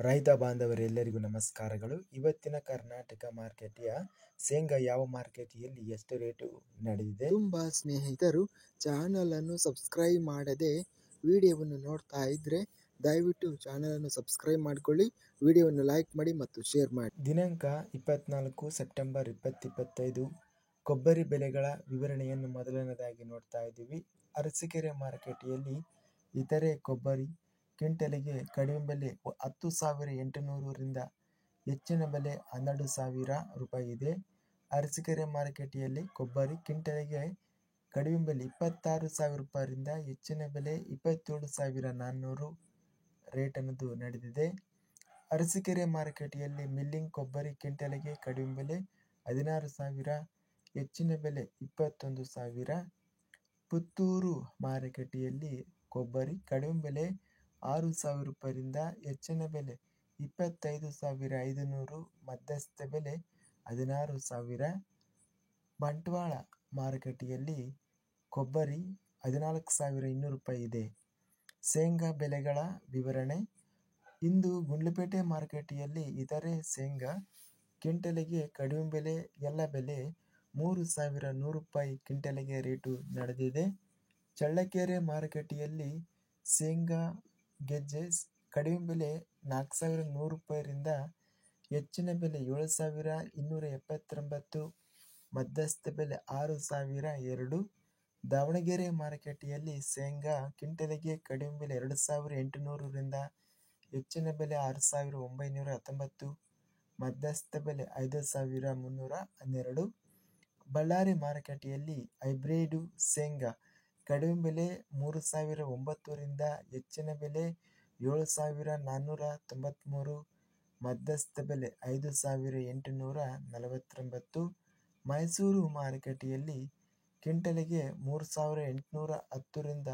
ರೈತ ಬಾಂಧವರೆಲ್ಲರಿಗೂ ನಮಸ್ಕಾರಗಳು. ಇವತ್ತಿನ ಕರ್ನಾಟಕ ಮಾರ್ಕೆಟಿಯ ಶೇಂಗಾ ಯಾವ ಮಾರ್ಕೆಟಿಯಲ್ಲಿ ಎಷ್ಟು ರೇಟು ನಡೆದಿದೆ? ತುಂಬ ಸ್ನೇಹಿತರು ಚಾನಲನ್ನು ಸಬ್ಸ್ಕ್ರೈಬ್ ಮಾಡದೆ ವಿಡಿಯೋವನ್ನು ನೋಡ್ತಾ ಇದ್ರೆ ದಯವಿಟ್ಟು ಚಾನಲನ್ನು ಸಬ್ಸ್ಕ್ರೈಬ್ ಮಾಡಿಕೊಳ್ಳಿ, ವಿಡಿಯೋವನ್ನು ಲೈಕ್ ಮಾಡಿ ಮತ್ತು ಶೇರ್ ಮಾಡಿ. ದಿನಾಂಕ 24 ಸೆಪ್ಟೆಂಬರ್ 2025 ಕೊಬ್ಬರಿ ಬೆಲೆಗಳ ವಿವರಣೆಯನ್ನು ಮೊದಲನೇದಾಗಿ ನೋಡ್ತಾ ಇದ್ದೀವಿ. ಅರಸೀಕೆರೆ ಮಾರ್ಕೆಟಿಯಲ್ಲಿ ಇತರೆ ಕೊಬ್ಬರಿ ಕ್ವಿಂಟಲಿಗೆ ಕಡಿಮೆ ಬೆಲೆ 10,800 ರಿಂದ ಹೆಚ್ಚಿನ ಬೆಲೆ 12,000 ರೂಪಾಯಿ ಇದೆ. ಅರಸೀಕೆರೆ ಮಾರ್ಕೆಟಿಯಲ್ಲಿ ಕೊಬ್ಬರಿ ಕ್ವಿಂಟಲಿಗೆ ಕಡಿಮೆ ಬೆಲೆ 26,000 ರೂಪಾಯಿಯಿಂದ ಹೆಚ್ಚಿನ ಬೆಲೆ 27,400 ರೇಟ್ ಅನ್ನೋದು ನಡೆದಿದೆ. ಅರಸೀಕೆರೆ ಮಾರ್ಕೆಟಿಯಲ್ಲಿ ಮಿಲ್ಲಿಂಗ್ ಕೊಬ್ಬರಿ ಕ್ವಿಂಟಲಿಗೆ ಕಡಿಮೆ ಬೆಲೆ 16,000, ಹೆಚ್ಚಿನ ಬೆಲೆ 21,000. ಪುತ್ತೂರು ಮಾರುಕಟ್ಟೆಯಲ್ಲಿ ಕೊಬ್ಬರಿ ಕಡಿಮೆ ಬೆಲೆ 6,000 ರೂಪಾಯಿಯಿಂದ ಹೆಚ್ಚಿನ ಬೆಲೆ 25,500, ಮಧ್ಯಸ್ಥ ಬೆಲೆ 16,000. ಬಂಟ್ವಾಳ ಮಾರುಕಟ್ಟೆಯಲ್ಲಿ ಕೊಬ್ಬರಿ 14,200 ರೂಪಾಯಿ ಇದೆ. ಶೇಂಗಾ ಬೆಲೆಗಳ ವಿವರಣೆ. ಇಂದು ಗುಂಡ್ಲುಪೇಟೆ ಮಾರುಕಟ್ಟೆಯಲ್ಲಿ ಇತರೆ ಶೇಂಗಾ ಕ್ವಿಂಟಲಿಗೆ ಕಡಿಮೆ ಬೆಲೆ ಎಲ್ಲ ಬೆಲೆ 3,100 ರೂಪಾಯಿ ಕ್ವಿಂಟಲಿಗೆ ರೇಟು ನಡೆದಿದೆ. ಚಳ್ಳಕೆರೆ ಮಾರುಕಟ್ಟೆಯಲ್ಲಿ ಶೇಂಗಾ ಗೆಜ್ಜೆ ಕಡಿಮೆ ಬೆಲೆ 4,100 ರೂಪಾಯಿರಿಂದ ಹೆಚ್ಚಿನ ಬೆಲೆ 7,279, ಮಧ್ಯಸ್ಥ ಬೆಲೆ 6,002. ದಾವಣಗೆರೆ ಮಾರುಕಟ್ಟೆಯಲ್ಲಿ ಶೇಂಗಾ ಕ್ವಿಂಟಲಿಗೆ ಕಡಿಮೆ ಬೆಲೆ 2,800 ರಿಂದ ಹೆಚ್ಚಿನ ಬೆಲೆ 6,919, ಮಧ್ಯಸ್ಥ ಬೆಲೆ 5,312. ಬಳ್ಳಾರಿ ಮಾರುಕಟ್ಟೆಯಲ್ಲಿ ಹೈಬ್ರಿಡ್ ಶೇಂಗಾ ಕಡಿಮೆ ಬೆಲೆ 3,009 ರಿಂದ ಹೆಚ್ಚಿನ ಬೆಲೆ 7,493, ಮಧ್ಯಸ್ಥ ಬೆಲೆ 5,849. ಮೈಸೂರು ಮಾರುಕಟ್ಟೆಯಲ್ಲಿ ಕ್ವಿಂಟಲಿಗೆ 3,810 ರಿಂದ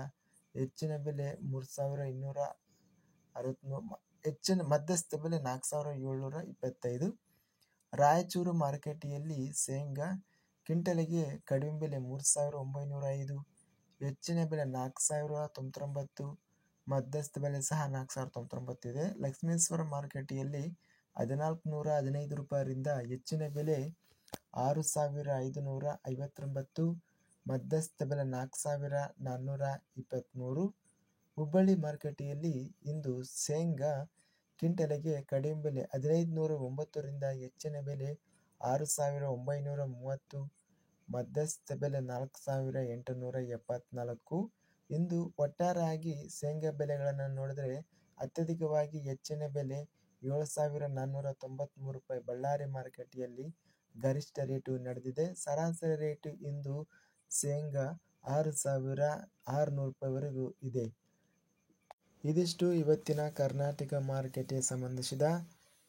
ಹೆಚ್ಚಿನ ಬೆಲೆ 3,263, ಮಧ್ಯಸ್ಥ ಬೆಲೆ 4,725. ರಾಯಚೂರು ಮಾರುಕಟ್ಟೆಯಲ್ಲಿ ಶೇಂಗಾ ಕ್ವಿಂಟಲಿಗೆ ಕಡಿಮೆ ಬೆಲೆ 3,905, ಹೆಚ್ಚಿನ ಬೆಲೆ 4,099, ಮಧ್ಯಸ್ಥ ಬೆಲೆ ಸಹ 4,099 ಇದೆ. ಲಕ್ಷ್ಮೇಶ್ವರ ಮಾರುಕಟ್ಟೆಯಲ್ಲಿ 1,415 ರೂಪಾಯಿರಿಂದ ಹೆಚ್ಚಿನ ಬೆಲೆ 6,559, ಮಧ್ಯಸ್ಥ ಬೆಲೆ 4,423. ಹುಬ್ಬಳ್ಳಿ ಮಾರುಕಟ್ಟೆಯಲ್ಲಿ ಇಂದು ಶೇಂಗಾ ಕ್ವಿಂಟಲಿಗೆ ಕಡಿಮೆ ಬೆಲೆ 1,509 ರಿಂದ ಹೆಚ್ಚಿನ ಬೆಲೆ 6,930, ಮಧ್ಯಸ್ಥ ಬೆಲೆ 4,874. ಇಂದು ಒಟ್ಟಾರೆಯಾಗಿ ಶೇಂಗಾ ಬೆಲೆಗಳನ್ನು ನೋಡಿದರೆ ಅತ್ಯಧಿಕವಾಗಿ ಹೆಚ್ಚಿನ ಬೆಲೆ 7,493 ರೂಪಾಯಿ ಬಳ್ಳಾರಿ ಮಾರುಕಟ್ಟೆಯಲ್ಲಿ ಗರಿಷ್ಠ ರೇಟು ನಡೆದಿದೆ. ಸರಾಸರಿ ರೇಟು ಇಂದು ಶೇಂಗಾ 6,600 ರೂಪಾಯಿವರೆಗೂ ಇದೆ. ಇದಿಷ್ಟು ಇವತ್ತಿನ ಕರ್ನಾಟಕ ಮಾರುಕಟ್ಟೆಗೆ ಸಂಬಂಧಿಸಿದ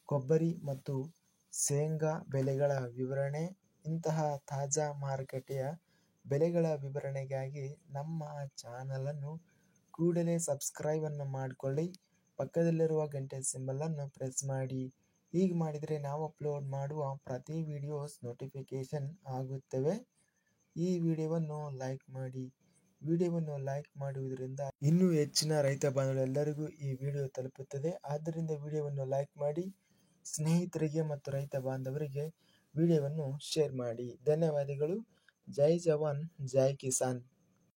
ಕೊಬ್ಬರಿ ಮತ್ತು ಶೇಂಗಾ ಬೆಲೆಗಳ ವಿವರಣೆ. ಇಂತಹ ತಾಜಾ ಮಾರುಕಟ್ಟೆಯ ಬೆಲೆಗಳ ವಿವರಣೆಗಾಗಿ ನಮ್ಮ ಚಾನಲನ್ನು ಕೂಡಲೇ ಸಬ್ಸ್ಕ್ರೈಬ್ ಅನ್ನು ಮಾಡಿಕೊಳ್ಳಿ, ಪಕ್ಕದಲ್ಲಿರುವ ಗಂಟೆ ಸಿಂಬಲ್ ಅನ್ನು ಪ್ರೆಸ್ ಮಾಡಿ. ಹೀಗೆ ಮಾಡಿದರೆ ನಾವು ಅಪ್ಲೋಡ್ ಮಾಡುವ ಪ್ರತಿ ವಿಡಿಯೋಸ್ ನೋಟಿಫಿಕೇಶನ್ ಆಗುತ್ತವೆ. ಈ ವಿಡಿಯೋವನ್ನು ಲೈಕ್ ಮಾಡಿ. ವಿಡಿಯೋವನ್ನು ಲೈಕ್ ಮಾಡುವುದರಿಂದ ಇನ್ನೂ ಹೆಚ್ಚಿನ ರೈತ ಬಾಂಧವರೆಲ್ಲರಿಗೂ ಈ ವಿಡಿಯೋ ತಲುಪುತ್ತದೆ. ಆದ್ದರಿಂದ ವಿಡಿಯೋವನ್ನು ಲೈಕ್ ಮಾಡಿ, ಸ್ನೇಹಿತರಿಗೆ ಮತ್ತು ರೈತ ಬಾಂಧವರಿಗೆ ವಿಡಿಯೋವನ್ನು ಶೇರ್ ಮಾಡಿ. ಧನ್ಯವಾದಗಳು. ಜೈ ಜವಾನ್ ಜೈ ಕಿಸಾನ್.